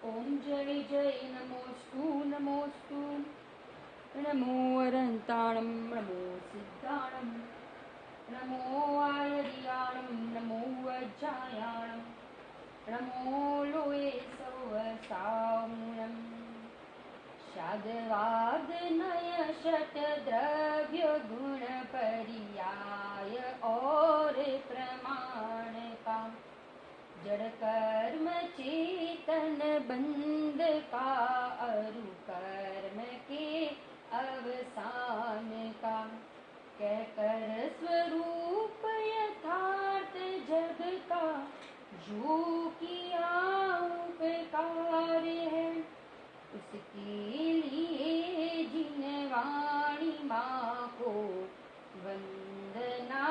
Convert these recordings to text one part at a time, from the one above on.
ओम जय जय नमोस्तु नमोस्तु नमो अरन्ताणं नमो सिद्धाणं नमो आयर्याणं नमो वज्रायाणं नमो लोये सौवसावणम् शादवादनय शतद्रव्य गुण पर्याय और प्रमाण का जड़ कर्म चेतन बंध का अरु कर्म के अवसान का कहकर स्वरूप यथार्थ जग का जो किया उपकार है उसके लिए जिन वाणी माँ को वंदना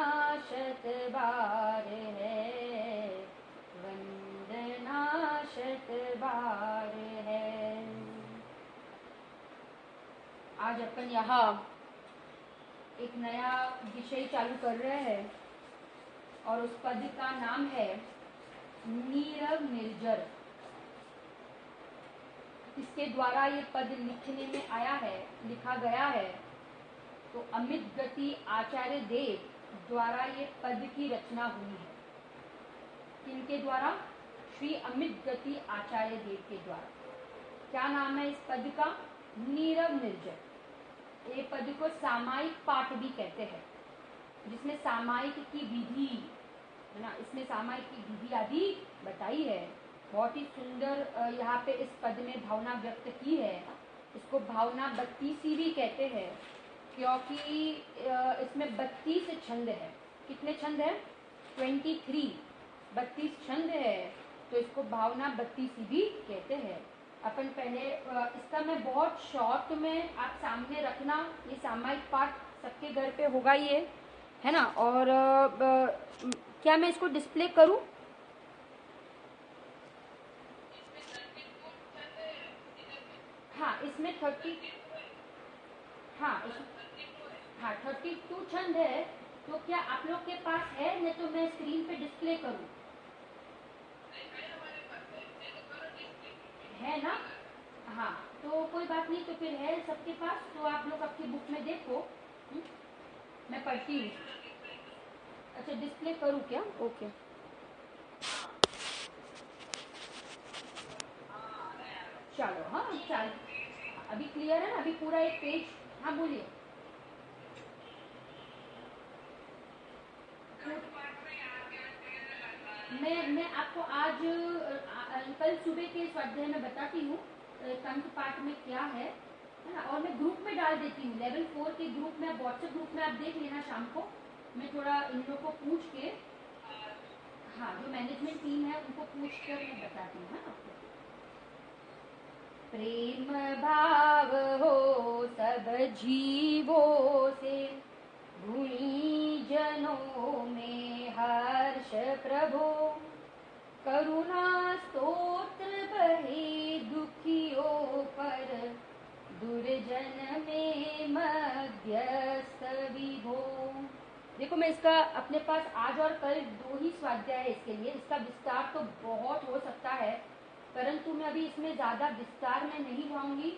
शत बार है वंदना शत बार है। आज अपन यहाँ एक नया विषय चालू कर रहे हैं और उस पद का नाम है नीरव निर्जर। इसके द्वारा ये पद लिखने में आया है, लिखा गया है। तो अमित गति आचार्य देव द्वारा ये पद की रचना हुई है। किनके द्वारा? श्री अमित गति आचार्य देव के द्वारा। क्या नाम है इस पद का? नीरव निर्जर। ये पद को सामायिक पाठ भी कहते हैं, जिसमें सामायिक की विधि है ना, इसमें सामायिक की विधि आदि बताई है। बहुत ही सुंदर यहाँ पे इस पद में भावना व्यक्त की है। इसको भावना 32 भी कहते हैं, क्योंकि इसमें 32 छंद है। कितने छंद है? 23, 32 छंद है। तो इसको भावना 32 भी कहते हैं। अपन पहले इसका मैं बहुत शॉर्ट में आप सामने रखना। ये सामायिक पाठ सबके घर पे होगा ये, है ना। और क्या मैं इसको डिस्प्ले करूं? हाँ, इसमें 32 छंद है। तो क्या आप लोग के पास है? नहीं तो मैं स्क्रीन पे डिस्प्ले करूं? है ना? हाँ, तो कोई बात नहीं। तो फिर है सबके पास, तो आप लोग आपकी बुक में देखो। मैं पढ़ती हूँ। अच्छा, डिस्प्ले करूँ क्या? ओके। चलो, हाँ चल, अभी क्लियर है ना? अभी पूरा एक पेज। हाँ बोलिए। मैं आपको आज कल सुबह के स्वाध्याय में बताती हूँ कंठ पाठ में क्या है ना। और मैं ग्रुप में डाल देती हूँ, लेवल 4 के ग्रुप में, व्हाट्सएप ग्रुप में आप देख लेना शाम को। मैं थोड़ा इन लोग को पूछ के, हाँ जो मैनेजमेंट टीम है उनको पूछ कर मैं बताती हूँ ना आपको। प्रेम भाव हो सब जीवों से, गुणी जनों में हर्ष प्रभो, करुणा स्तोत्र बहे दुखियों पर, दुर्जन में मध्यस्थ विभो। देखो, मैं इसका अपने पास आज और कल 2 ही स्वाध्याय है इसके लिए। इसका विस्तार तो बहुत हो सकता है, परंतु मैं अभी इसमें ज्यादा विस्तार में नहीं जाऊंगी।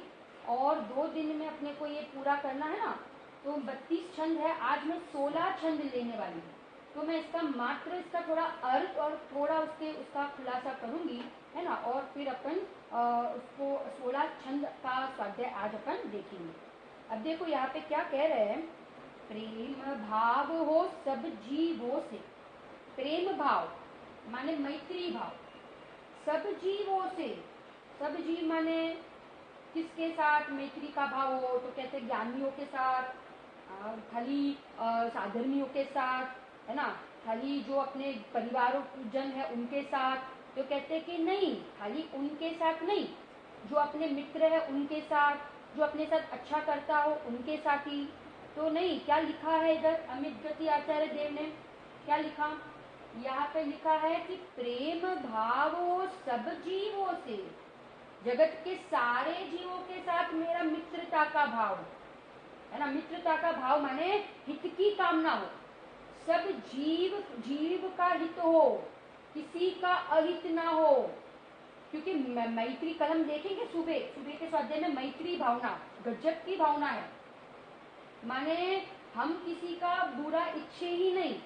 और 2 दिन में अपने को ये पूरा करना है ना। तो 32 छंद है, आज मैं 16 छंद लेने वाली हूँ। तो मैं इसका मात्र इसका थोड़ा अर्थ और थोड़ा उसका खुलासा करूंगी, है ना। और फिर अपन उसको 16 छंद का स्वाध्याय आज अपन देखेंगे। अब देखो यहाँ पे क्या कह रहे हैं। प्रेम भाव हो सब जीवों से। प्रेम भाव माने मैत्री भाव, सब जीवों से। सब जीव माने किसके साथ मैत्री का भाव हो? तो कहते हैं ज्ञानियों के साथ, खाली साधर्मियों के साथ, है ना। खाली जो अपने परिवार जन है उनके साथ। तो कहते हैं कि नहीं, खाली उनके साथ नहीं, जो अपने मित्र है उनके साथ, जो अपने साथ अच्छा करता हो उनके साथ ही। तो नहीं, क्या लिखा है इधर अमित गति आचार्य देव ने? क्या लिखा? यहाँ पे लिखा है कि प्रेम भाव सब जीवों से, जगत के सारे जीवों के साथ मेरा मित्रता का भाव है ना। मित्रता का भाव माने हित की कामना हो। सब जीव का हित हो, किसी का अहित ना हो। क्योंकि मैत्री कल हम देखेंगे सुबह सुबह के स्वाध्याय में मैत्री भावना गजब की भावना है। माने हम किसी का बुरा इच्छे ही नहीं,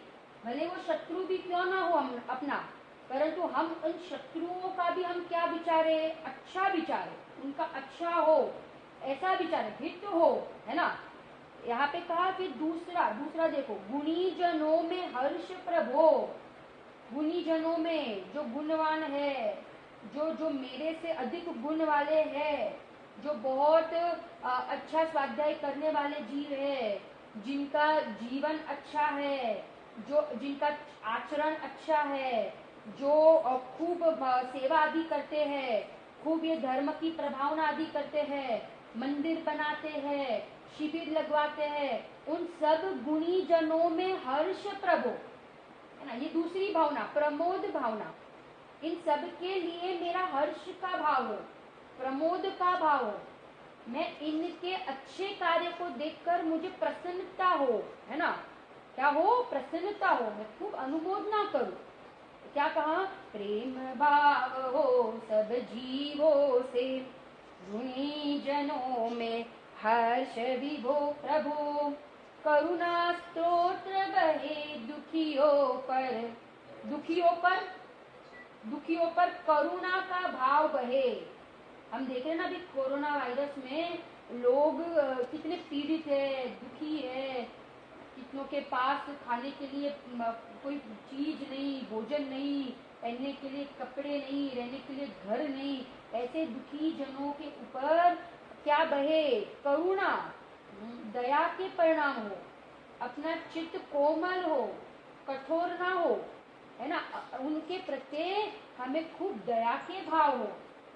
भले वो शत्रु भी क्यों ना हो हम अपना, परंतु हम उन शत्रुओं का भी हम क्या विचारे, अच्छा विचारे, उनका अच्छा हो ऐसा विचारे, हित हो, है ना। यहाँ पे कहा फिर दूसरा देखो, गुणी जनों में हर्ष प्रभो। गुणी जनों में जो गुणवान है, जो जो मेरे से अधिक गुण वाले हैं, जो बहुत अच्छा स्वाध्याय करने वाले जीव है, जिनका जीवन अच्छा है, जो जिनका आचरण अच्छा है, जो खूब सेवा आदि करते हैं, खूब ये धर्म की प्रभावना आदि करते हैं, मंदिर बनाते हैं, शिविर लगवाते हैं, उन सब गुणी जनों में हर्ष प्रभो, है ना। ये दूसरी भावना प्रमोद भावना, इन सब के लिए मेरा हर्ष का भाव हो, प्रमोद का भाव हो, मैं इनके अच्छे कार्य को देखकर मुझे प्रसन्नता हो, है ना। क्या हो, प्रसन्नता हो, मैं खूब अनुमोदना करूं। क्या कहा, प्रेम भाव हो सब जीवों से, गुणी जनों में हर्ष विभो प्रभु, करुणा स्तोत्र बहे दुखियों पर करुणा का भाव बहे। हम देख रहे हैं ना अभी कोरोना वायरस में लोग कितने पीड़ित है, दुखी है, कितनों के पास खाने के लिए कोई चीज नहीं, भोजन नहीं, पहनने के लिए कपड़े नहीं, रहने के लिए घर नहीं, ऐसे दुखी जनों के ऊपर क्या बहे, करुणा, दया के परिणाम हो, अपना चित्त कोमल हो, कठोर ना हो, है ना, उनके प्रत्यय हमें खूब दया के भाव हो,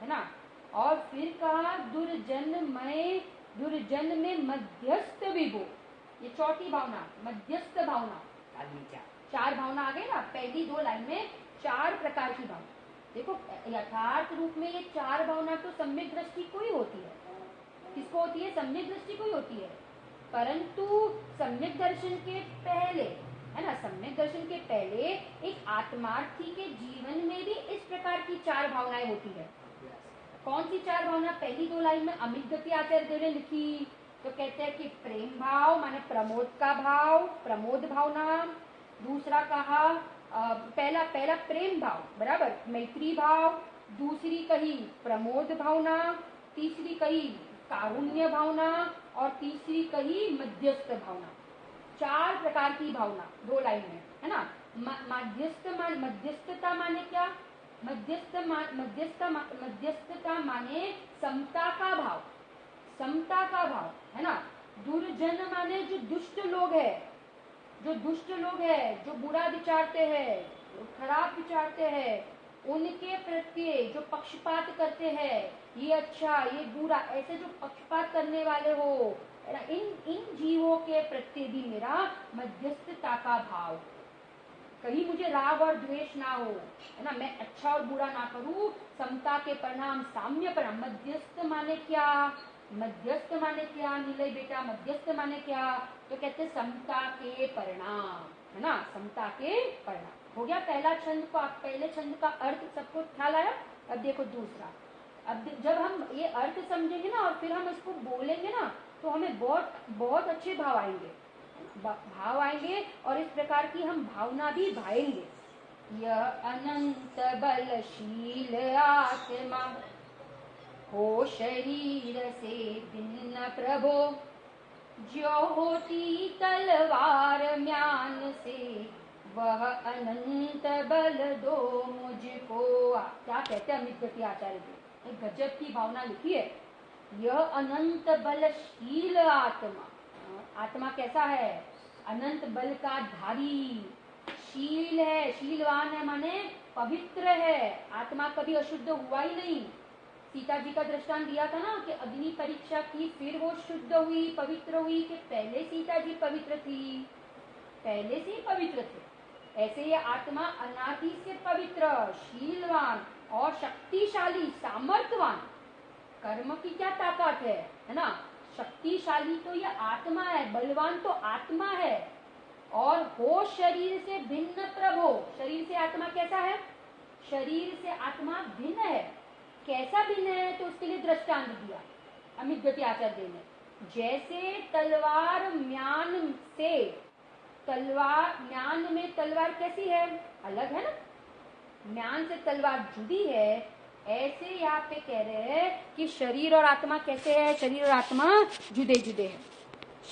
है ना। और फिर कहा दुर्जन में मध्यस्थ विभो, ये चौथी भावना मध्यस्थ भावना। चार भावना आ गई ना, पहली दो लाइन में चार प्रकार की भावना। देखो यथार्थ रूप में ये चार भावना तो सम्यक दृष्टि को ही होती है। किसको होती है, सम्यक दृष्टि को ही होती है। परंतु सम्यक दर्शन के पहले, है ना, सम्यक दर्शन के पहले एक आत्मार्थी के जीवन में भी इस प्रकार की चार भावनाएं होती है। कौन सी चार भावना, पहली दो लाइन में अमित गति आचार्य देव ने लिखी, तो कहते हैं कि प्रेम भाव माने प्रमोद का भाव, प्रमोद भावना। दूसरा कहा पहला प्रेम भाव बराबर, मैत्री भाव। दूसरी कही प्रमोद भावना, तीसरी कही कारुण्य भावना, और तीसरी कही मध्यस्थ भावना। चार प्रकार की भावना दो लाइन में, है ना। मध्यस्थता माने क्या, मध्यस्थता माने समता का भाव, समता का भाव, है ना। दुर्जन माने जो दुष्ट लोग है, जो बुरा विचारते हैं, जो खराब विचारते हैं, उनके प्रति जो पक्षपात करते हैं, ये अच्छा ये बुरा, ऐसे जो पक्षपात करने वाले हो, इन जीवों के प्रति भी मेरा मध्यस्थता का भाव, कहीं मुझे राग और द्वेष ना हो, है ना, मैं अच्छा और बुरा ना करूं, समता के परिणाम, साम्य परिणाम। मध्यस्थ माने क्या, मध्यस्थ माने क्या नीलय बेटा, मध्यस्थ माने क्या, तो कहते समता के परिणाम, है ना, समता के परिणाम। हो गया पहला छंद को, आप पहले छंद का अर्थ सबको ख्याल आया। अब देखो दूसरा, अब जब हम ये अर्थ समझेंगे ना और फिर हम इसको बोलेंगे ना, तो हमें बहुत बहुत अच्छे भाव आएंगे और इस प्रकार की हम भावना भी भाएंगे। यह अनंत बलशील आत्मा हो शरीर से भिन्न प्रभो, जो होती तलवार म्यान से, वह अनंत बल दो मुझको। क्या कहते हैं अमित गति आचार्य जी, एक गजब की भावना लिखी है। यह अनंत बलशील आत्मा, आत्मा कैसा है, अनंत बल का धारी, शील है, शीलवान है माने पवित्र है, आत्मा कभी अशुद्ध हुआ ही नहीं। सीता जी का दृष्टांत दिया था ना कि अग्नि परीक्षा की, फिर वो शुद्ध हुई, पवित्र हुई, कि पहले सीता जी पवित्र थी, पहले से ही पवित्र थे। ऐसे ये आत्मा अनादि से पवित्र, शीलवान और शक्तिशाली, सामर्थ्यवान। कर्म की क्या ताकत है ना, शक्तिशाली तो ये आत्मा है, बलवान तो आत्मा है। और हो शरीर से भिन्न प्रभो, शरीर से आत्मा कैसा है, शरीर से आत्मा भिन्न है, कैसा भिन्न है, तो उसके लिए दृष्टांत दिया अमित गति आचार्य ने। जैसे तलवार म्यान से, तलवार म्यान में तलवार कैसी है, अलग है ना, म्यान से तलवार जुदी है, ऐसे यहाँ पे कह रहे हैं कि शरीर और आत्मा कैसे है, शरीर और आत्मा जुदे जुदे है।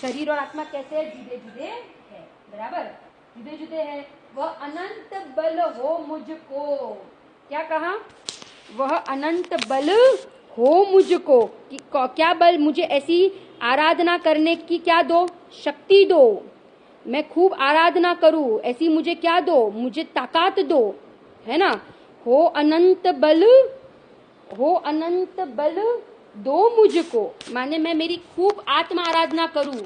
शरीर और आत्मा कैसे है, जुदे जुदे है, बराबर, जुदे जुदे है। वह अनंत बल हो मुझको, क्या कहा, वह अनंत बल हो मुझको, कि क्या बल, मुझे ऐसी आराधना करने की क्या दो, शक्ति दो, मैं खूब आराधना करूं, ऐसी मुझे क्या दो, मुझे ताकत दो, है ना। हो अनंत बल, हो अनंत बल दो मुझको, माने मैं मेरी खूब आत्मा आराधना करूं।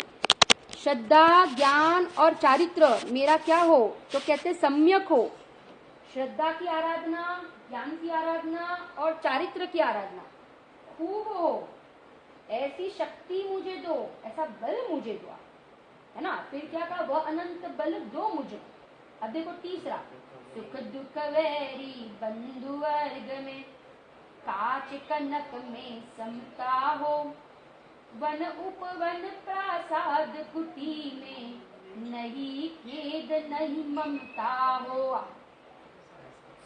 श्रद्धा ज्ञान और चारित्र मेरा क्या हो, तो कहते सम्यक हो। श्रद्धा की आराधना, ज्ञान की आराधना और चारित्र की आराधना खूब हो, ऐसी शक्ति मुझे दो, ऐसा बल मुझे दो, है ना। फिर क्या कहा, वह अनंत बल दो मुझे। अब देखो तीसरा, सुख दुख वैरी बंधु वर्ग में, काच कनक में समता हो, वन उपवन प्रासाद कुटी में, नहीं खेद नहीं ममता हो।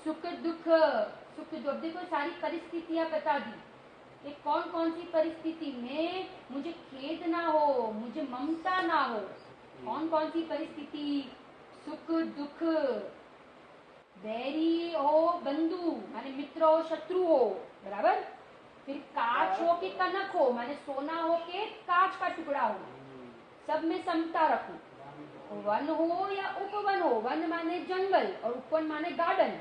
सुख दुख, सुख दुख, देखो सारी परिस्थितियां बता दी, ये कौन कौन सी परिस्थिति में मुझे खेद ना हो, मुझे ममता ना हो, कौन कौन सी परिस्थिति, सुख दुख, वैरी हो बंधु माने मित्र हो शत्रु हो, बराबर। फिर काच हो के कनक हो माने सोना हो के कांच का टुकड़ा हो, सब में समता रखूं। वन हो या उपवन हो, वन माने जंगल और उपवन माने गार्डन,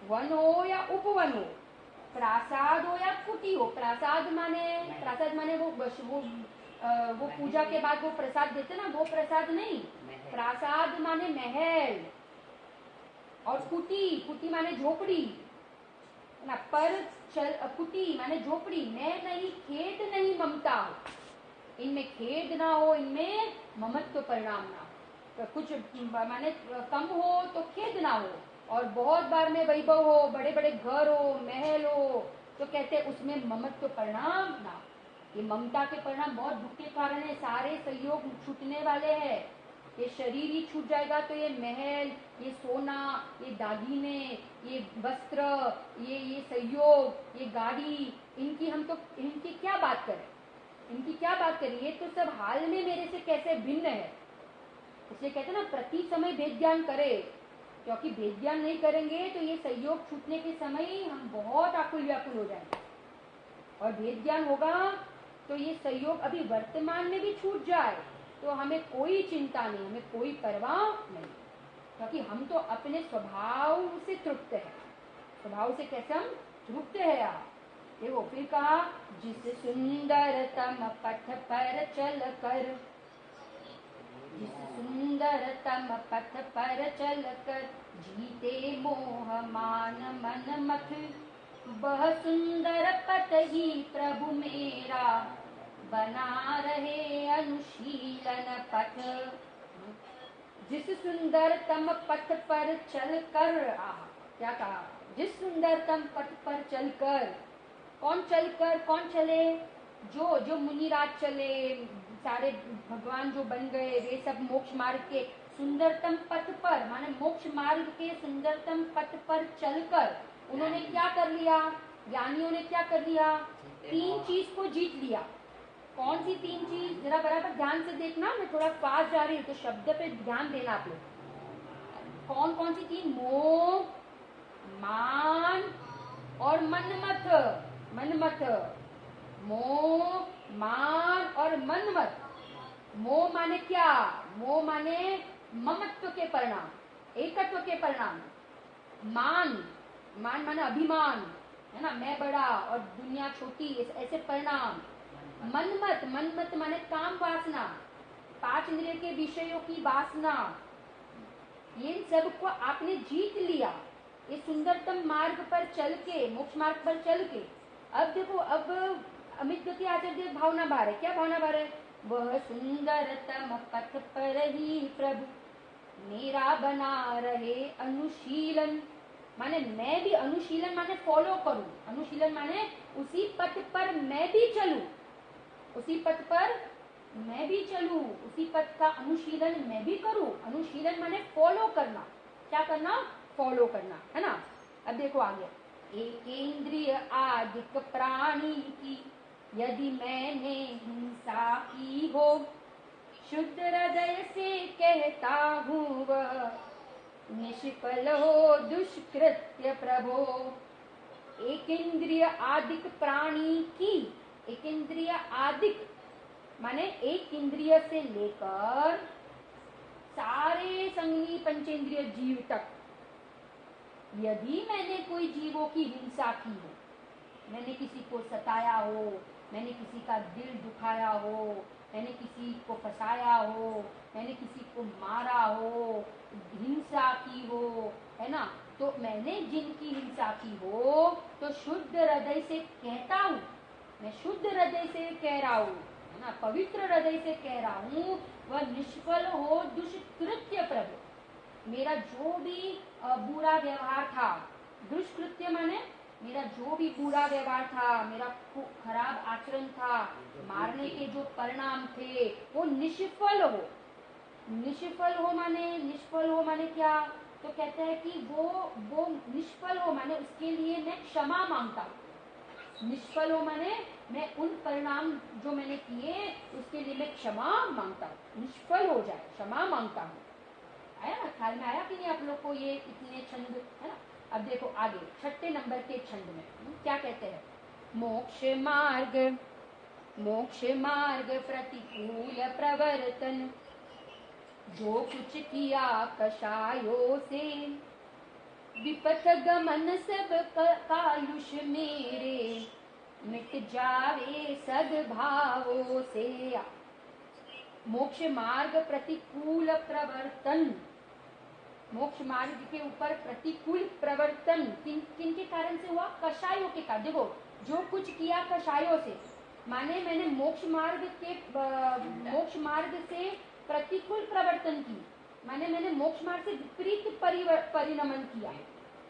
वन हो या उपवन हो, प्रासाद हो या कुटी हो, प्रासाद माने वो पूजा के बाद वो प्रसाद देते ना, वो प्रसाद नहीं, प्रासाद माने महल, और कुटी, कुटी माने झोपड़ी ना, पर चल कुटी माने झोपड़ी, मैं नहीं खेद नहीं ममता हो, इनमें खेद ना हो, इनमें ममत्व परिणाम ना हो, तो कुछ माने कम हो तो खेद ना हो, और बहुत बार में वैभव हो, बड़े बड़े घर हो, महल हो, तो कहते उसमें ममत्व परिणाम ना। ये ममता के परिणाम बहुत दुख के कारण है, सारे सहयोग छूटने वाले हैं। ये शरीर ही छूट जाएगा तो ये महल, ये सोना, ये दागिने, ये वस्त्र, ये सहयोग, ये गाड़ी, इनकी क्या बात करें, इनकी क्या बात करें, ये तो सब हाल में मेरे से कैसे भिन्न है। इसलिए कहते ना प्रति समय भेद ज्ञान करे, क्योंकि भेद ज्ञान नहीं करेंगे तो ये सहयोग छूटने के समय ही हम बहुत आकुल व्याकुल हो जाएंगे, और भेद ज्ञान होगा तो ये सहयोग अभी वर्तमान में भी छूट जाए तो हमें कोई चिंता नहीं, हमें कोई परवाह नहीं, क्योंकि हम तो अपने स्वभाव से तृप्त है। स्वभाव से कैसे हम तृप्त है यार। देखो फिर कहा, जिस सुंदरतम पथ पर चल कर, जिस सुंदरतम पथ पर चल कर, जीते मोह मान मन मत, वह सुंदर पथ ही प्रभु मेरा, बना रहे अनुशीलन पथ। जिस सुंदरतम पथ पर चल कर, क्या कहा, जिस सुंदरतम पथ पर चलकर, कौन चलकर, कौन चले, जो मुनिराज चले, सारे भगवान जो बन गए, वे सब मोक्ष मार्ग के सुंदरतम पथ पर माने मोक्ष मार्ग के सुंदरतम पथ पर चलकर उन्होंने क्या कर लिया, ज्ञानियों ने क्या कर लिया, तीन चीज को जीत लिया। कौन सी तीन चीज, जरा बराबर ध्यान से देखना, मैं थोड़ा फास्ट जा रही हूँ तो शब्द पे ध्यान देना आप लोग। कौन कौन सी तीन, मोह, मान और मनमथ। मनमथ, मोह, मान और मनमथ। मोह माने क्या, मोह माने ममत्व के परिणाम, एकत्व के परिणाम। मान, मान माने अभिमान, है ना, मैं बड़ा और दुनिया छोटी, ऐसे परिणाम। मनमत, मनमत माने काम वासना, पांच इंद्रिय के विषयों की वासना, ये सब को आपने जीत लिया ये सुंदरतम मार्ग पर चल के, मोक्ष मार्ग पर चल के। अब देखो, अब अमित गति आचार्य भावना भार है, क्या भावना भार है, वह सुंदरतम पथ पर ही प्रभु मेरा बना रहे अनुशीलन, माने मैं भी अनुशीलन माने फॉलो करूं, अनुशीलन माने उसी पथ पर मैं भी चलूं, उसी पथ पर मैं भी चलूं, उसी पथ का अनुशीलन मैं भी करूं। अनुशीलन माने फॉलो करना, क्या करना, फॉलो करना, है ना। अब देखो आगे, एक इंद्रिय आदिक प्राणी की यदि मैंने हिंसा की हो, शुद्ध हृदय से कहता हूँ वह निष्फल हो दुष्कृत्य प्रभो। एक इंद्रिय आदिक प्राणी की, एक इंद्रिय आदिक माने एक इंद्रिय से लेकर सारे संगनी पंचेंद्रिय जीव तक, यदि मैंने कोई जीवों की हिंसा की हो, मैंने किसी को सताया हो, मैंने किसी का दिल दुखाया हो, मैंने किसी को फंसाया हो, मैंने किसी को मारा हो, हिंसा की हो, है ना, तो मैंने जिनकी हिंसा की हो तो शुद्ध हृदय से कहता हूँ, मैं शुद्ध हृदय से कह रहा हूँ, है ना, पवित्र हृदय से कह रहा हूँ, वह निष्फल हो दुष्कृत्य प्रभु। मेरा जो भी बुरा व्यवहार था, दुष्कृत्य माने मेरा जो भी बुरा व्यवहार था, मेरा खराब आचरण था, मारने के जो परिणाम थे वो निष्फल हो। निष्फल हो माने, निष्फल हो माने क्या, तो कहते हैं कि वो निष्फल हो माने उसके लिए मैं क्षमा मांगता हूँ। निष्फल हो माने मैं उन परिणाम जो मैंने किए उसके लिए मैं क्षमा मांगता हूँ। निष्फल हो जाए, क्षमा मांगता हूँ। आया ना, ख्याल में आया कि नहीं आप लोग को ये इतने छंद, है ना। अब देखो आगे छठे नंबर के छंद में क्या कहते हैं, मोक्ष मार्ग प्रतिकूल प्रवर्तन, जो कुछ किया कषायों से, विपथ गमन सब कालुष मेरे, मिट जावे सद्भावों से। मोक्ष मार्ग प्रतिकूल प्रवर्तन, मोक्ष मार्ग के ऊपर प्रतिकूल प्रवर्तन किन के कारण से हुआ, कषायों के कारण। देखो जो कुछ किया कषायों से माने मैंने मोक्ष मार्ग से प्रतिकूल प्रवर्तन की, माने मैंने मोक्ष मार्ग से विपरीत परिणमन किया।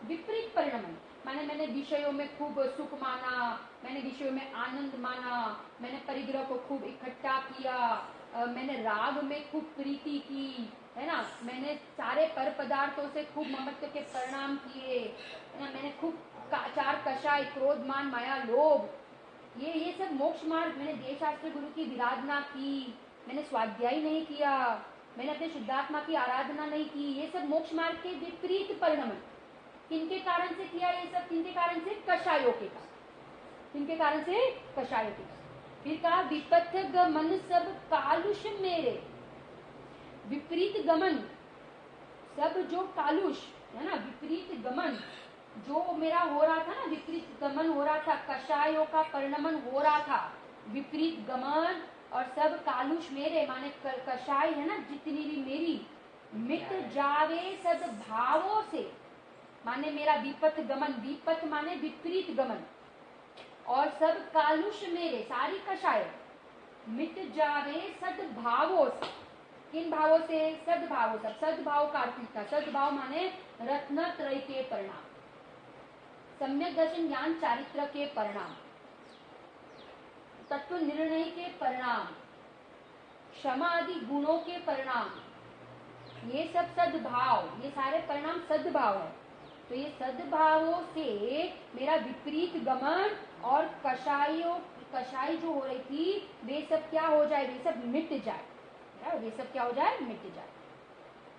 विपरीत परिणमन माने मैंने विषयों में खूब सुख माना, मैंने विषयों में आनंद माना, मैंने परिग्रह को खूब इकट्ठा किया, मैंने राग में खूब प्रीति की, है ना, मैंने सारे पर पदार्थों से खूब ममत्व के परिणाम किए, है ना, मैंने खूब चार कषाय क्रोध मान माया लोभ, ये सब मोक्ष मार्ग। मैंने देवशास्त्र गुरु की विराधना की, मैंने स्वाध्याय नहीं किया, मैंने अपने शुद्धात्मा की आराधना नहीं की, ये सब मोक्ष मार्ग के विपरीत परिणमन। किनके कारण से किया ये सब, किनके कारण से, कषायों के कारण, किनके कारण से, कषायों के कारण। फिर कहा विपथ गमन सब कालुष मेरे, विपरीत गमन सब जो कालुष, है ना, विपरीत गमन जो मेरा हो रहा था ना, विपरीत गमन हो रहा था, कषायों का परिणमन हो रहा था, विपरीत गमन और सब कालुष मेरे माने कषाय है ना जितनी भी मेरी, मिट जावे सद्भावों से, माने मेरा विपथ गमन, विपथ माने विपरीत गमन, और सब कालुष मेरे सारी कषाय मिट जावे सद्भावों से। किन भावों से, सद्भावों से। सद्भाव का अर्थ था, सद्भाव माने रत्नत्रय के परिणाम, सम्यक दर्शन ज्ञान चारित्र के परिणाम, तत्व निर्णय के परिणाम, क्षमा आदि गुणों के परिणाम, ये सब सद्भाव, ये सारे परिणाम सद्भाव है। तो ये सद्भावों से मेरा विपरीत गमन और कषाय जो हो रही थी वे सब क्या हो जाए, वे सब मिट जाए, वे सब क्या हो जाए, मिट जाए।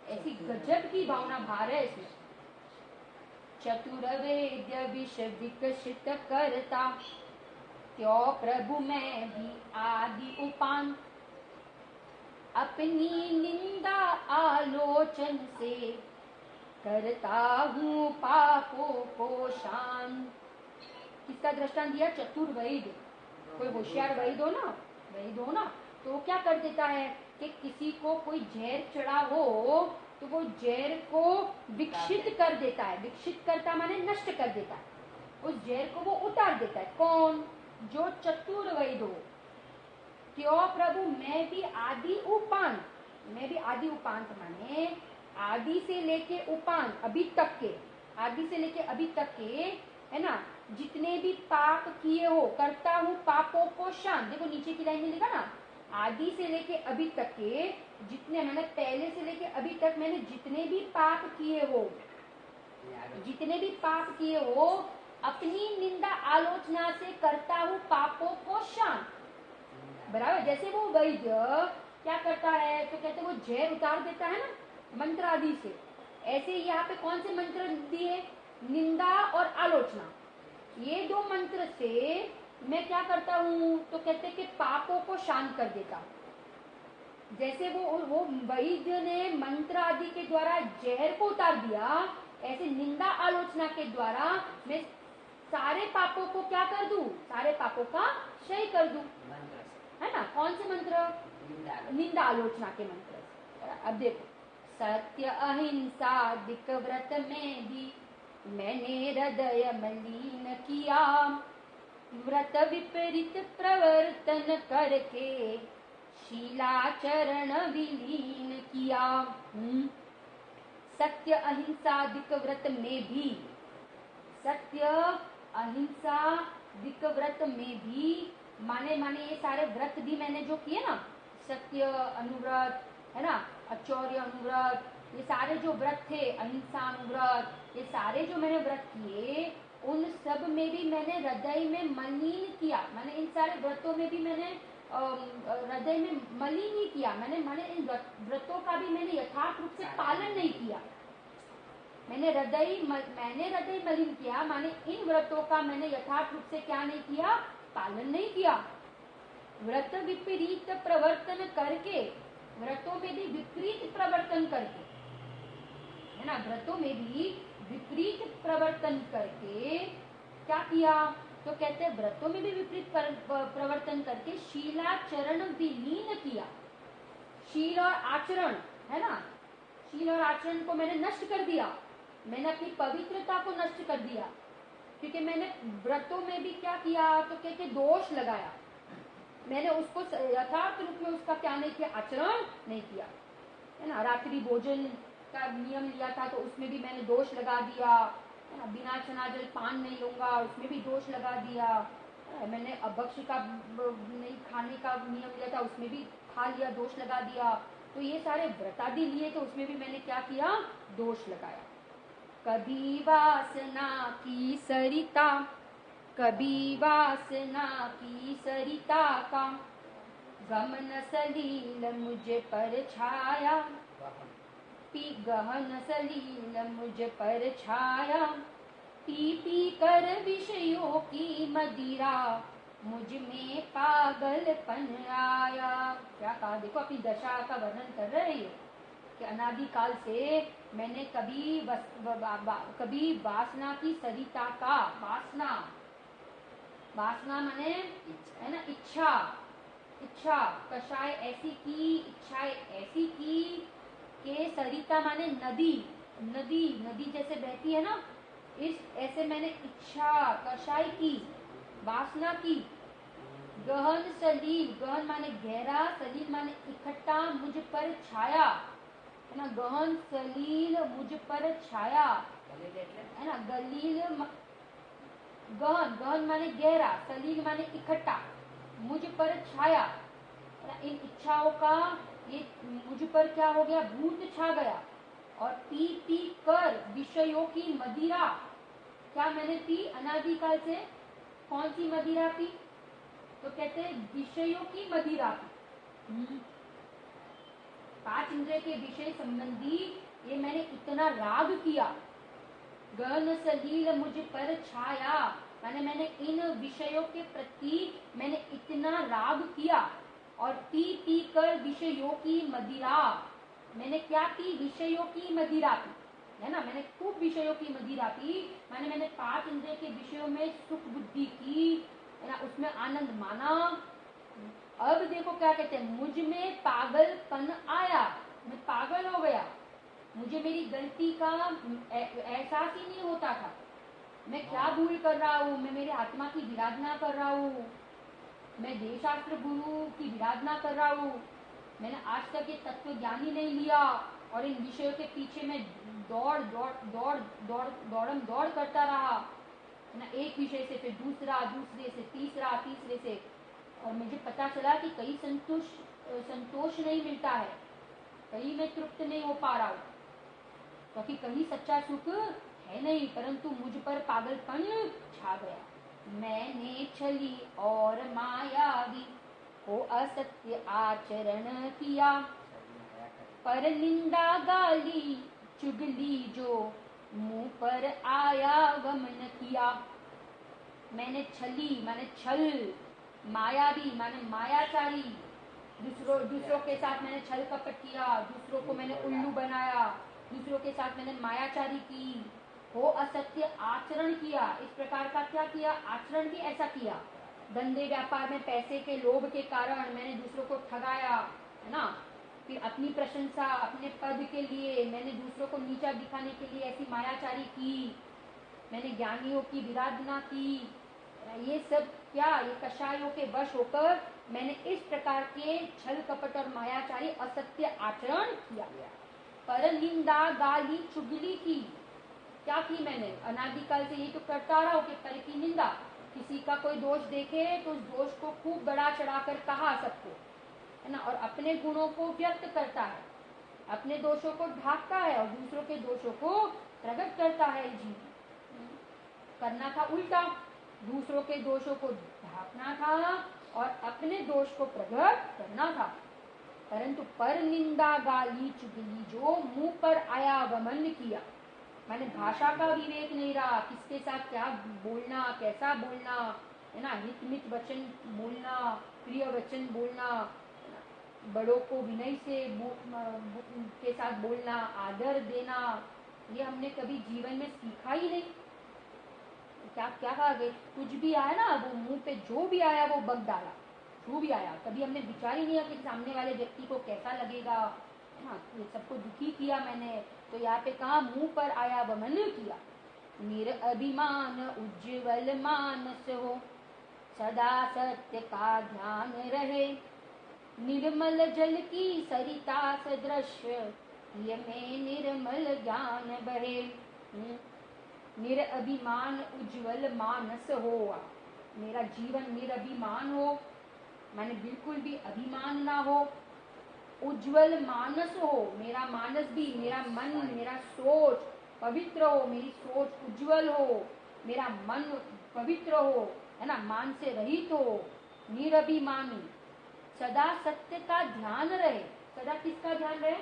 ऐसी गजब की भावना भार है इसमें। चतुर्वेद्य विष विकसित करता, क्यों प्रभु मैं भी आदि उपांत, अपनी निंदा आलोचन से करता हूँ पापों को शांत। किसका दृष्टांत दिया, चतुर्वैद्य, कोई होशियार वैद्य हो ना, तो क्या कर देता है कि किसी को कोई जहर चढ़ा हो तो वो जहर को विकसित कर देता है, विकसित करता माने नष्ट कर देता है, उस जहर को वो उतार देता है। कौन, जो चतुर्वैद्य हो। क्यों प्रभु मैं भी आदि उपांत, मैं भी आदि उपांत माने आदि से लेके उपांत अभी तक के, आदि से लेके अभी तक के, है ना, जितने भी पाप किए हो, करता हूँ पापों को शांत। देखो नीचे की लाइन में लिखा ना, आदि से लेके अभी तक के जितने, मैंने पहले से लेके अभी तक मैंने जितने भी पाप किए हो, जितने भी पाप किए हो, अपनी निंदा आलोचना से करता हूँ पापों को शांत। बराबर। जैसे वो वैद्य क्या करता है, तो कहते वो जहर उतार देता है ना मंत्र आदि से, ऐसे यहाँ पे कौन से मंत्र दिए, निंदा और आलोचना। ये दो मंत्र से मैं क्या करता हूँ, तो कहते कि पापों को शांत कर देता हूँ। जैसे वो वैद्य ने मंत्र आदि के द्वारा जहर को उतार दिया, ऐसे निंदा आलोचना के द्वारा मैं सारे पापों को क्या कर दूं, सारे पापों का क्षय कर दूं, है ना। कौन से मंत्र, निंदा आलोचना के मंत्र। अब देखो, सत्य अहिंसा दिक व्रत में भी मैंने हृदय मलिन किया, व्रत विपरीत प्रवर्तन करके शीलाचरण विलीन किया। सत्य अहिंसा दिक व्रत में भी, सत्य अहिंसा दिक व्रत में भी, माने ये सारे व्रत भी मैंने जो किए ना, सत्य अनुव्रत, है ना, अचौर्य अनुव्रत, ये सारे जो व्रत थे, अहिंसा अनुव्रत, ये सारे जो मैंने व्रत किए, उन सब में भी मैंने हृदय में मलिन किया। मैंने इन सारे व्रतों में भी मैंने हृदय में मलिन ही किया। मैंने इन व्रतों का भी मैंने यथार्थ रूप से पालन नहीं किया। मैंने हृदय मलिन किया, माने इन व्रतों का मैंने यथार्थ रूप से क्या नहीं किया, पालन नहीं किया। व्रत विपरीत प्रवर्तन करके, व्रतों में भी विपरीत प्रवर्तन करके, है ना, व्रतों में भी विपरीत प्रवर्तन करके क्या किया, तो कहते हैं व्रतों में भी विपरीत प्रवर्तन करके शीलाचरण विलीन किया। शील और आचरण, है ना, शील और आचरण को मैंने नष्ट कर दिया, मैंने अपनी पवित्रता को नष्ट कर दिया, क्योंकि मैंने व्रतों में भी क्या किया, तो कहते दोष लगाया। मैंने उसको यथार्थ रूप में उसका क्या नहीं किया, आचरण नहीं किया, है ना। रात्रि भोजन का नियम लिया था, तो उसमें भी मैंने दोष लगा दिया, है ना। बिना चना जल पान नहीं लूंगा, उसमें भी दोष लगा दिया। मैंने अभक्ष का नहीं खाने का नियम लिया था, उसमें भी खा लिया, दोष लगा दिया। तो ये सारे व्रतादि लिए, तो उसमें भी मैंने क्या किया, दोष लगाया। कभी वासना की सरिता, कभी वासना की सरिता का गमन सलील मुझ पर छाया, पी गहन सलील मुझ पर छाया, पी पी कर विषयों की मदिरा मुझ में पागलपन आया। क्या कहा, देखो अपनी दशा का वर्णन कर रहे हैं कि अनादि काल से मैंने कभी वासना की सरिता का, वासना माने, है ना, इच्छा कषाय ऐसी की, इच्छाएं ऐसी की कि सरिता माने नदी जैसे बहती है ना, इस ऐसे मैंने इच्छा कषाय की, वासना की। गहन सलील, गहन माने गहरा, सलील माने इकट्ठा, मुझ पर छाया, है ना। गहन सलील मुझ पर छाया, है ना। गहन माने गहरा, सलील माने इकट्ठा, मुझ पर छाया, है ना। इन इच्छाओं का ये मुझ पर क्या हो गया, भूत छा गया। और पी पी कर विषयों की मदिरा, क्या मैंने पी, अनादिकाल से कौन सी मदिरा पी, तो कहते हैं विषयों की मदिरा पी। 5 इंद्रिय के विषय संबंधी ये मैंने इतना राग किया। गहन सलील मुझ पर छाया, मैंने इन विषयों के प्रति मैंने इतना राग किया। और पी पी कर विषयों की मदिरा, मैंने क्या पी, विषयों की मदिरा पी, है ना। मैंने खूब विषयों की मदिरा पी, मैंने 5 इंद्रिय के विषयों में सुख बुद्धि की, है ना, उसमें आनंद माना। अब देखो क्या कहते हैं, मुझ में पागलपन आया, मैं पागल हो गया, मुझे मेरी गलती का एहसास ही नहीं होता था। मैं क्या भूल कर रहा हूँ, मैं मेरे आत्मा की विराधना कर रहा हूँ, मैं देवशास्त्र गुरु की विराधना कर रहा हूँ, मैंने आज तक ये तत्व ज्ञान ही नहीं लिया, और इन विषयों के पीछे मैं दौड़ करता रहा ना, एक विषय से फिर दूसरा, दूसरे से तीसरा, तीसरे से, और मुझे पता चला कि कहीं संतोष नहीं मिलता है, कहीं मैं तृप्त नहीं हो पा रहा हूँ, क्योंकि कहीं सच्चा सुख है नहीं, परंतु मुझ पर पागलपन छा गया। मैंने छली और मायावी को असत्य आचरण किया, पर निंदा गाली चुगली जो मुंह पर आया गमन किया। मैंने छली माने छल, मायावी माने मायाचारी, दूसरों के साथ मैंने छल कपट किया, दूसरों को मैंने उल्लू बनाया, दूसरों के साथ मैंने मायाचारी की, हो असत्य आचरण किया। इस प्रकार का क्या किया? आचरण भी ऐसा किया। धंधे व्यापार में पैसे के लोभ के कारण मैंने दूसरों को ठगाया, है ना। फिर अपनी प्रशंसा, अपने पद के लिए मैंने दूसरों को नीचा दिखाने के लिए ऐसी मायाचारी की। मैंने ज्ञानियों की विराधना की। ये सब क्या? ये कषायों के वश होकर मैंने इस प्रकार के छल कपट और मायाचारी असत्य आचरण किया। पर निंदा गाली चुगली की। क्या की मैंने? अनादिकाल से ये तो करता रहा हूँ कि पर की निंदा, किसी का कोई दोष देखे तो उस दोष को खूब बढ़ा चढ़ाकर कहा सबको, है ना, और अपने गुणों को व्यक्त करता है, अपने दोषों को ढांकता है और दूसरों के दोषों को प्रकट करता है। जी, करना था उल्टा, दूसरों के दोषों को ढांकना था और अपने दोष को प्रकट करना था। परंतु पर निंदा गाली चुगली जो मुंह पर आया गमन किया, मैंने भाषा का विवेक नहीं रहा, किसके साथ क्या बोलना, कैसा बोलना, है ना, हित मित वचन बोलना, प्रिय वचन बोलना, बड़ों को विनय से के साथ बोलना, आदर देना, ये हमने कभी जीवन में सीखा ही नहीं। क्या क्या कहा गया? कुछ भी आया ना, वो मुंह पे जो भी आया वो बक डाला, जो भी आया, कभी हमने विचार ही नहीं किया कि सामने वाले व्यक्ति को कैसा लगेगा, है ना। ये सबको दुखी किया मैंने, तो यहाँ पे कहा मुंह पर आया वमन किया। निरअभिमान उज्ज्वल मानस हो, सदा सत्य का ध्यान रहे, निर्मल जल की सरिता सदृश ये में निर्मल ज्ञान बहे। निरअभिमान उज्ज्वल मानस हो, मेरा जीवन निरअभिमान हो, माने बिल्कुल भी अभिमान ना हो। उज्ज्वल मानस हो, मेरा मानस भी, मेरा मन, मेरा सोच पवित्र हो, मेरी सोच उज्ज्वल हो, मेरा मन पवित्र हो, है ना, मान से रहित हो, निरअभिमानी, सदा सत्य का ध्यान रहे। सदा किसका ध्यान रहे?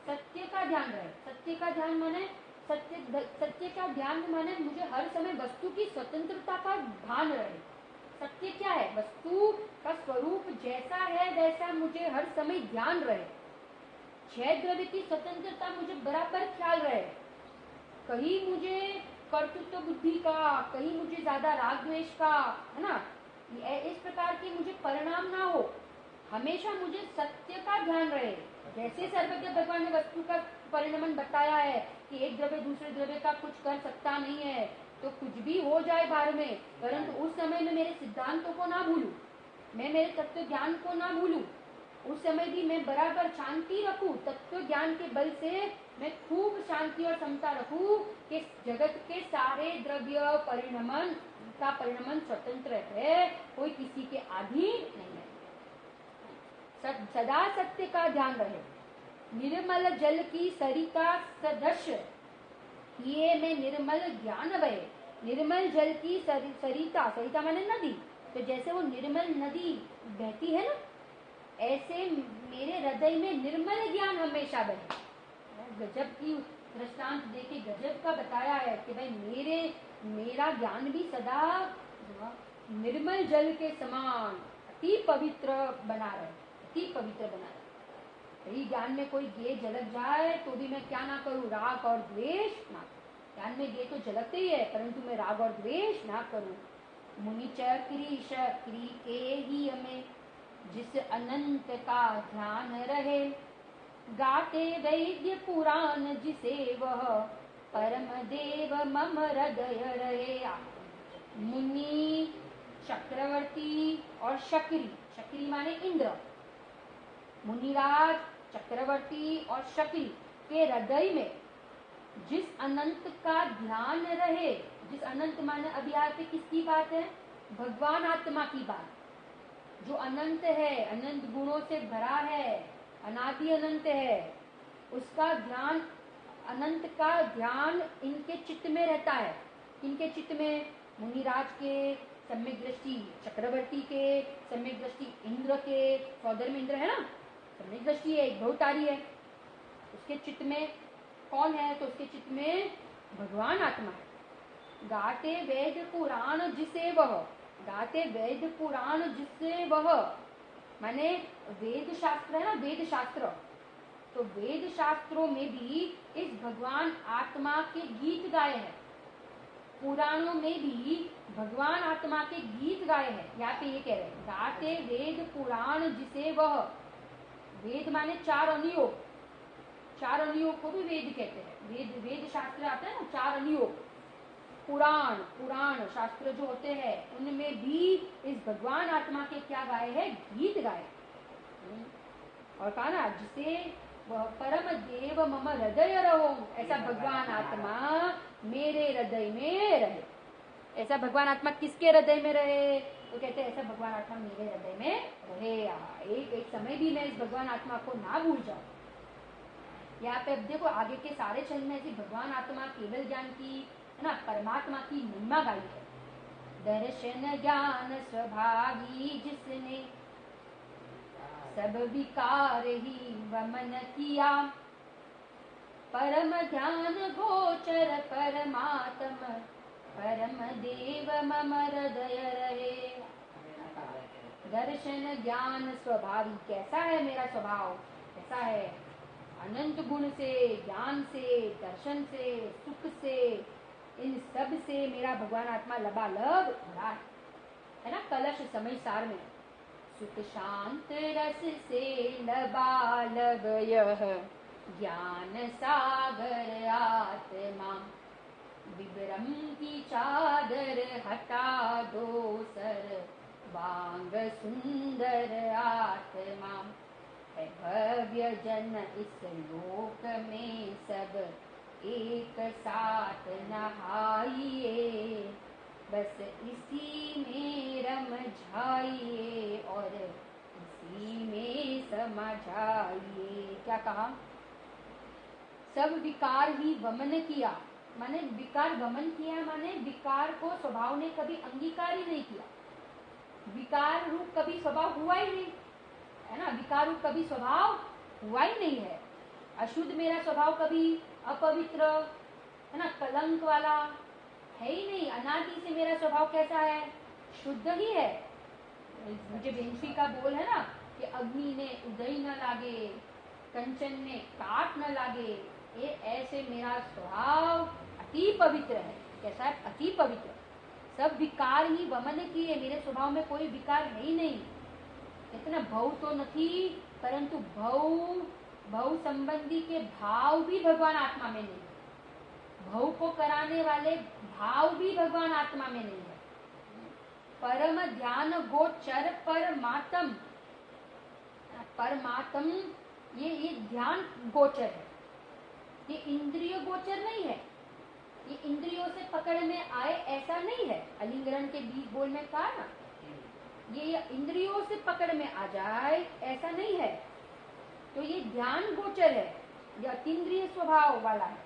सत्य का ध्यान रहे। सत्य का ध्यान माने सत्य का ध्यान माने मुझे हर समय वस्तु की स्वतंत्रता का भान रहे। सत्य क्या है? वस्तु का स्वरूप जैसा है वैसा मुझे हर समय ध्यान रहे। क्षय द्रव्य की स्वतंत्रता मुझे बराबर ख्याल रहे। कहीं मुझे कर्तृत्व बुद्धि का, कहीं मुझे ज्यादा राग द्वेष का, है ना, इस प्रकार के मुझे परिणाम ना हो। हमेशा मुझे सत्य का ध्यान रहे। जैसे सर्वज्ञ भगवान ने वस्तु का परिणाम बताया है कि एक द्रव्य दूसरे द्रव्य का कुछ कर सकता नहीं है, तो कुछ भी हो जाए बाहर में, परंतु उस समय में मेरे सिद्धांतों को ना भूलूं, मैं मेरे तत्व ज्ञान को ना भूलूं। उस समय भी मैं बराबर शांति रखूं, तत्व ज्ञान के बल से मैं खूब शांति और समता रखूं कि जगत के सारे द्रव्य परिणमन का परिणमन स्वतंत्र है, कोई किसी के अधीन नहीं है। सदा सत्य का ध्यान रहे। निर्मल जल की सरिता सदृश ये में निर्मल ज्ञान बहे। निर्मल जल की सरिता, सरिता माने नदी, तो जैसे वो निर्मल नदी बहती है ना, ऐसे मेरे हृदय में निर्मल ज्ञान हमेशा बहे। गजब की दृष्टांत देके गजब का बताया है कि भाई मेरा ज्ञान भी सदा निर्मल जल के समान अति पवित्र बना रहे, अति पवित्र बना रहे। यही ज्ञान में कोई गे झलक जाए तो भी मैं क्या ना करूं? राग और द्वेष ना। ज्ञान में गे तो झलकते ही है, परंतु मैं राग और द्वेष ना करूं। मुनि चक्री शक्री के ही हमें जिस अनंत का ध्यान रहे, गाते वैद्य पुराण जिसे वह परम देव मम हृदय रहे। मुनि, चक्रवर्ती और शक्री, शक्री माने इंद्र, मुनिराज, चक्रवर्ती और शक्री, जिसके हृदय में जिस अनंत का ध्यान रहे, जिस अनंत माने अभी यहाँ पे किसकी बात है? भगवान आत्मा की बात, जो अनंत है, अनंत गुणों से भरा है, अनादि अनंत है, उसका ध्यान, अनंत का ध्यान इनके चित्त में रहता है। इनके चित्त में? मुनिराज के सम्यक दृष्टि, चक्रवर्ती के सम्यक दृष्टि, इंद्र के, सौदर में इंद्र है ना, सम्यक दृष्टि है, एक बहुतारी है, उसके चित्त में कौन है? तो उसके चित्त में भगवान आत्मा है। गाते वेद पुराण जिसे वह, गाते वेद पुराण जिससे वह, माने वेद शास्त्र है ना, वेद शास्त्र, तो वेद शास्त्रों में भी इस भगवान आत्मा के गीत गाए हैं, पुराणों में भी भगवान आत्मा के गीत गाए हैं। यहाँ पे ये कह रहे हैं गाते वेद पुराण जिसे वह, वेद माने चार अनुयोग, चार अनुयोग को भी वेद कहते हैं। वेद, वेद शास्त्र आता है ना, चार अनुयोग, पुराण, पुराण शास्त्र जो होते हैं उनमें भी इस भगवान आत्मा के क्या गाए हैं? गीत गाए। और कहा ना जिसे वह परम देव मम हृदय रहो, ऐसा भगवान आत्मा मेरे हृदय में रहे। ऐसा भगवान आत्मा किसके हृदय में रहे? तो कहते हैं ऐसा भगवान आत्मा मेरे हृदय में रहे, एक समय भी मैं इस भगवान आत्मा को ना भूल जाऊं। यहाँ पे अब देखो आगे के सारे छंद में ऐसी भगवान आत्मा केवल ज्ञान की, है ना, परमात्मा की महिमा गाई है। दर्शन ज्ञान स्वभावी जिसने सब विकार ही वमन किया, परम ध्यान गोचर परमात्म परम देव मम हृदय रहे। दर्शन ज्ञान स्वभावी, कैसा है मेरा स्वभाव? कैसा है? अनंत गुण से, ज्ञान से, दर्शन से, सुख से, इन सब से मेरा भगवान आत्मा लबालब भरा है ना। कलश समय सार में सुख शांत रस से लबालब यह ज्ञान सागर आत्मा, विभ्रम की चादर हटा दो सर वांग सुंदर आत्मा, है भव्य जन इस लोक में सब एक साथ नहाइए, बस इसी में रम जाइए और इसी में समा जाइए। क्या कहा? सब विकार ही वमन किया, माने विकार वमन किया, माने विकार को स्वभाव ने कभी अंगीकार ही नहीं किया। विकार रूप कभी स्वभाव हुआ ही नहीं है ना, विकार रूप कभी स्वभाव हुआ ही नहीं है। अशुद्ध मेरा स्वभाव कभी, अपवित्र है ना, कलंक वाला है ही नहीं। अनादि से मेरा स्वभाव कैसा है? शुद्ध ही है। मुझे बेंशी का बोल है ना कि अग्नि ने उदय न लागे, कंचन में काट न लागे, ये ऐसे मेरा स्वभाव अति पवित्र है। कैसा है? अति पवित्र। सब विकार ही वमन किए, मेरे स्वभाव में कोई विकार है ही नहीं। इतना भव तो नहीं, परंतु भव संबंधी के भाव भी भगवान आत्मा में नहीं है। भव को कराने वाले भाव भी भगवान आत्मा में नहीं है। परम ध्यान गोचर परमात्म, परमात्म ये ध्यान गोचर है, ये इंद्रिय गोचर नहीं है। ये इंद्रियों से पकड़ में आए ऐसा नहीं है। अलिंगरण के बीच बोल में कहा ना, ये इंद्रियों से पकड़ में आ जाए ऐसा नहीं है। तो ये ध्यान गोचर है, ये अतीन्द्रिय स्वभाव वाला है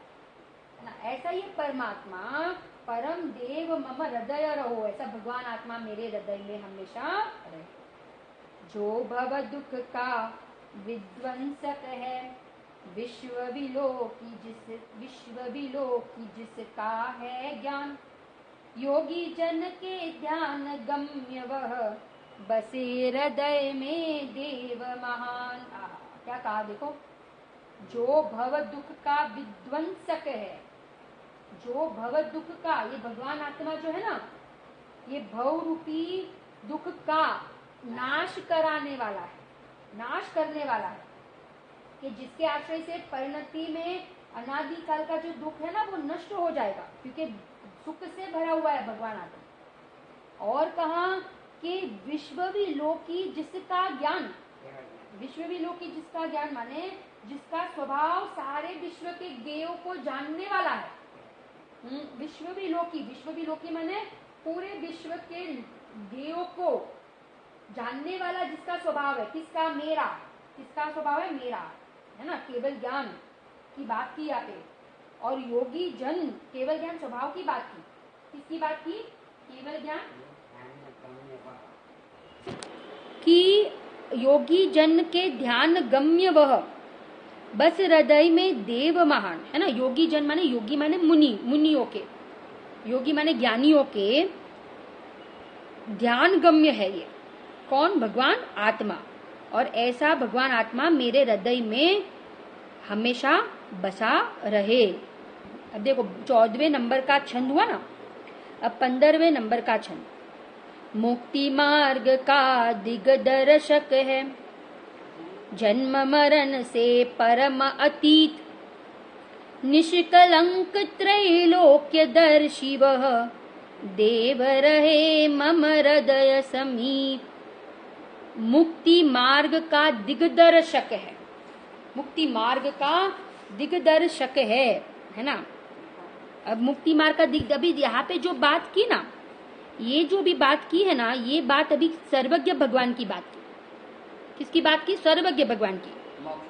ना। ऐसा ये परमात्मा परम देव मम हृदय रहो, ऐसा भगवान आत्मा मेरे हृदय में हमेशा रहे। जो भव दुख का विध्वंसक है, विश्व विलोकी जिसका है ज्ञान, योगी जन के ध्यान गम्य वह, बसे हृदय में देव महान। क्या कहा देखो, जो भव दुख का विध्वंसक है, जो भव दुख का, ये भगवान आत्मा जो है ना, ये भव रूपी दुख का नाश कराने वाला है, नाश करने वाला है। कि जिसके आश्रय से परिणति में अनादि काल का जो दुख है ना वो नष्ट हो जाएगा, क्योंकि सुख से भरा हुआ है भगवान आत्मा। और कहा कि विश्व विलोकी जिसका ज्ञान, विश्व विलोकी जिसका ज्ञान माने जिसका स्वभाव सारे विश्व के गेयों को जानने वाला है। विश्व भी लोकी माने पूरे विश्व के गेयों को जानने वाला जिसका स्वभाव है, किसका? मेरा। किसका स्वभाव है? मेरा, है ना। केवल ज्ञान की बात की यहाँ पे, और योगी जन केवल ज्ञान स्वभाव की बात की। किसकी बात की? केवल ज्ञान कि योगी जन के ध्यान गम्य वह बस हृदय में देव महान, है ना। योगी जन माने, योगी माने मुनि, मुनियों के, योगी माने ज्ञानियों के ध्यान गम्य है ये। कौन? भगवान आत्मा। और ऐसा भगवान आत्मा मेरे हृदय में हमेशा बसा रहे। अब देखो 14वें नंबर का छंद हुआ ना, अब 15वें नंबर का छंद। मुक्ति मार्ग का दिग्दर्शक है, जन्म मरण से परम अतीत, निष्कलंक त्रैलोक्य दर्शी वह, देव रहे मम हृदय समीप। मुक्ति मार्ग का दिग्दर्शक है, मुक्ति मार्ग का दिग्दर्शक है ना। अब मुक्ति मार्ग का अभी यहाँ पे जो बात की ना, ये जो भी बात की है ना, ये बात अभी सर्वज्ञ भगवान की बात की। किसकी बात की? सर्वज्ञ भगवान की,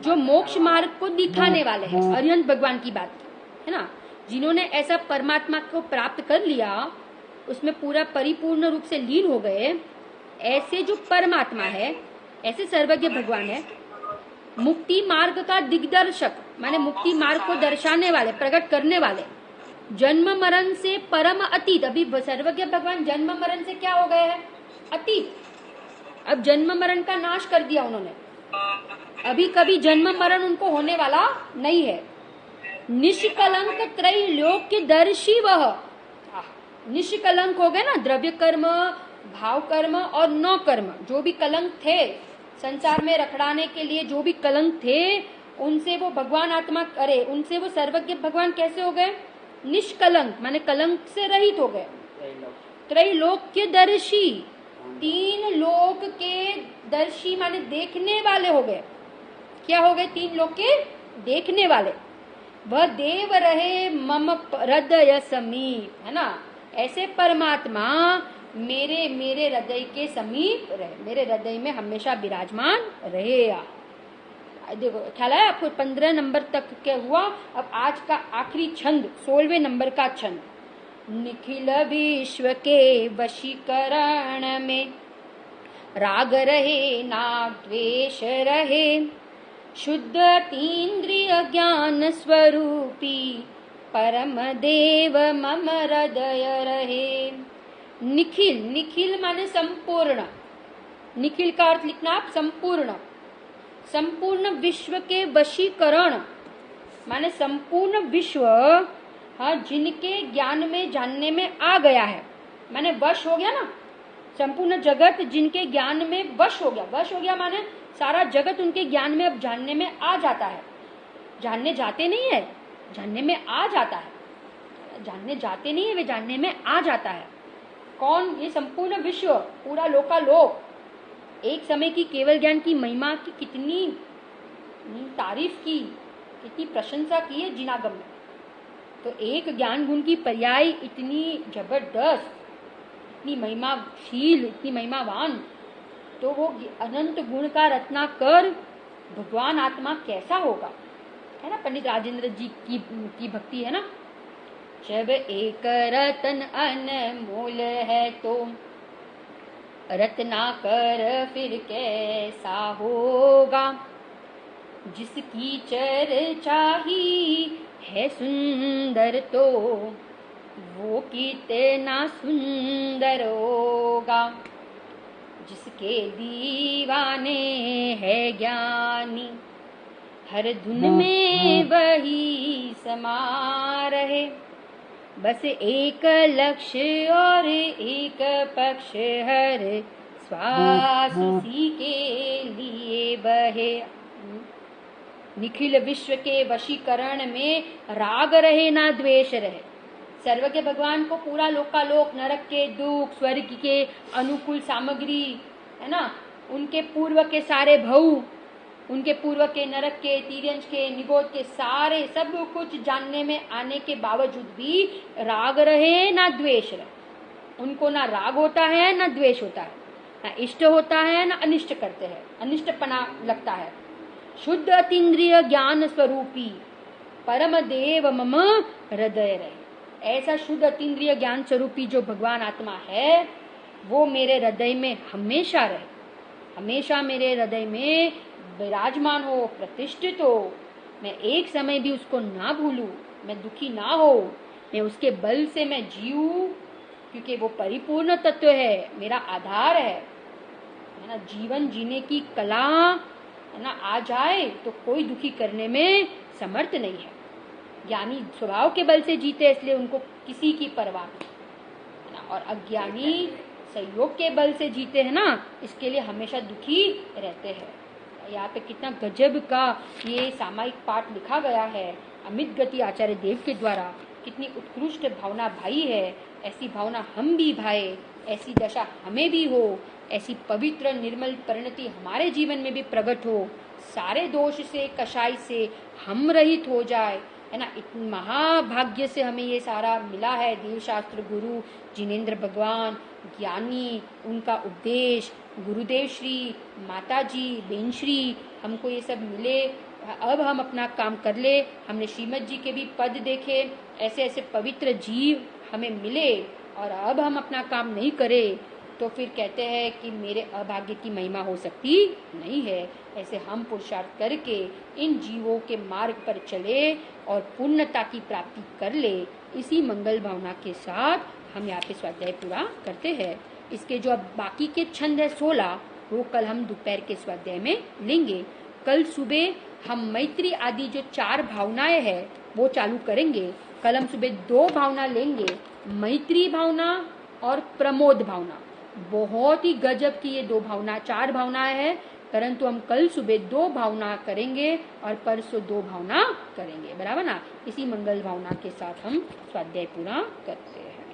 जो मोक्ष मार्ग को दिखाने वाले हैं। अरिहंत भगवान की बात की, है ना। जिन्होंने ऐसा परमात्मा को प्राप्त कर लिया, उसमें पूरा परिपूर्ण रूप से लीन हो गए, ऐसे जो परमात्मा है, ऐसे सर्वज्ञ भगवान है। मुक्ति मार्ग का दिग्दर्शक माने मुक्ति मार्ग को दर्शाने वाले, प्रकट करने वाले। जन्म मरण से परम अतीत, अभी सर्वज्ञ भगवान जन्म मरण से क्या हो गए हैं? अतीत। अब जन्म मरण का नाश कर दिया उन्होंने, अभी कभी जन्म मरण उनको होने वाला नहीं है। निष्कलंक त्रैलोक्य दर्शी वह, निष्कलंक हो गए ना, द्रव्य कर्म, भाव कर्म और नौ कर्म, जो भी कलंक थे संसार में रखड़ाने के लिए, जो भी कलंक थे, उनसे वो भगवान आत्मा करे, उनसे वो सर्वज्ञ भगवान कैसे हो गए? निष्कलंक माने कलंक से रहित हो गए। त्रैलोक्य दर्शी, तीन लोक के दर्शी माने देखने वाले हो गए। क्या हो गए? तीन लोक के देखने वाले। वह देव रहे मम हृदय समीप, है ना। ऐसे परमात्मा मेरे हृदय के समीप रहे, मेरे हृदय में हमेशा विराजमान रहे। देखो ख्याल है आपको? 15 नंबर तक क्या हुआ। अब आज का आखिरी छंद 16वें नंबर का छंद। निखिल विश्व के वशीकरण में राग रहे ना द्वेष रहे, शुद्ध तीन्द्रिय ज्ञान स्वरूपी परम देव मम हृदय रहे। निखिल, निखिल माने संपूर्ण, निखिल का अर्थ लिखना आप संपूर्ण। संपूर्ण विश्व के वशीकरण माने संपूर्ण विश्व, हाँ, जिनके ज्ञान में जानने में आ गया है, माने वश हो गया ना। संपूर्ण जगत जिनके ज्ञान में वश हो गया, वश हो गया माने सारा जगत उनके ज्ञान में अब जानने में आ जाता है। जानने जाते नहीं है, जानने में आ जाता है। जानने जाते नहीं है, वे जानने में आ जाता है। कौन? ये संपूर्ण विश्व, पूरा लोकालोक। एक समय की केवल ज्ञान की महिमा की कितनी तारीफ की, कितनी प्रशंसा की है जिनागम में। तो एक ज्ञान गुण की पर्याय इतनी जबरदस्त, इतनी महिमाशील, इतनी महिमावान, तो वो अनंत गुण का रत्नाकर भगवान आत्मा कैसा होगा, है ना। पंडित राजेंद्र जी की भक्ति है ना। जब एक रतन अनमोल है तो रत्नाकर फिर कैसा होगा, जिसकी चर्चा ही है सुंदर तो वो कितना सुंदर होगा, जिसके दीवाने है ज्ञानी हर धुन में वही समा रहे, बस एक लक्ष्य और एक पक्ष हर श्वास उसी के लिए बहे। निखिल विश्व के वशीकरण में राग रहे ना द्वेष रहे। सर्वज्ञ भगवान को पूरा लोकालोक, नरक के दुख, स्वर्ग के अनुकूल सामग्री, है ना, उनके पूर्व के सारे भव, उनके पूर्व के, नरक के, तिर्यंश के, निगोद के सारे सब कुछ जानने में आने के बावजूद भी राग रहे ना द्वेष रहे। उनको ना राग होता है ना द्वेष होता है, ना इष्ट होता है ना अनिष्ट करते हैं, अनिष्टपना लगता है। शुद्ध अतीन्द्रिय ज्ञान स्वरूपी परम देव मम हृदय रहे। ऐसा शुद्ध अतीन्द्रिय ज्ञान स्वरूपी जो भगवान आत्मा है वो मेरे हृदय में हमेशा रहे, हमेशा मेरे हृदय में विराजमान हो, प्रतिष्ठित हो। मैं एक समय भी उसको ना भूलूं, मैं दुखी ना हो, मैं उसके बल से मैं जीऊं, क्योंकि वो परिपूर्ण तत्व है, मेरा आधार है ना। जीवन जीने की कला है ना आ जाए तो कोई दुखी करने में समर्थ नहीं है। ज्ञानी स्वभाव के बल से जीते, इसलिए उनको किसी की परवाह नहीं है ना। और अज्ञानी संयोग के बल से जीते हैं ना, इसके लिए हमेशा दुखी रहते हैं। यहाँ पे कितना गजब का ये सामायिक पाठ लिखा गया है अमित गति आचार्य देव के द्वारा। कितनी उत्कृष्ट भावना भाई है। ऐसी भावना हम भी भाए, ऐसी दशा हमें भी हो, ऐसी पवित्र निर्मल परिणति हमारे जीवन में भी प्रकट हो, सारे दोष से, कषाय से हम रहित हो जाए, है ना। इतने महाभाग्य से हमें ये सारा मिला है। देवशास्त्र गुरु जिनेंद्र भगवान ज्ञानी, उनका उपदेश, गुरुदेव श्री, माता जी, बेन श्री, हमको ये सब मिले। अब हम अपना काम कर ले। हमने श्रीमद जी के भी पद देखे, ऐसे ऐसे पवित्र जीव हमें मिले, और अब हम अपना काम नहीं करें तो फिर कहते हैं कि मेरे अभाग्य की महिमा हो सकती नहीं है। ऐसे हम पुरुषार्थ करके इन जीवों के मार्ग पर चले और पूर्णता की प्राप्ति कर ले। इसी मंगल भावना के साथ हम यहाँ पे स्वाध्याय पूरा करते हैं। इसके जो अब बाकी के छंद है 16, वो कल हम दोपहर के स्वाध्याय में लेंगे। कल सुबह हम मैत्री आदि जो 4 भावनाएं हैं वो चालू करेंगे। कल हम सुबह 2 भावना लेंगे, मैत्री भावना और प्रमोद भावना। बहुत ही गजब की ये 2 भावना, 4 भावनाएं हैं, परंतु हम कल सुबह 2 भावना करेंगे और परसों 2 भावना करेंगे, बराबर ना। इसी मंगल भावना के साथ हम स्वाध्याय पूरा करते हैं।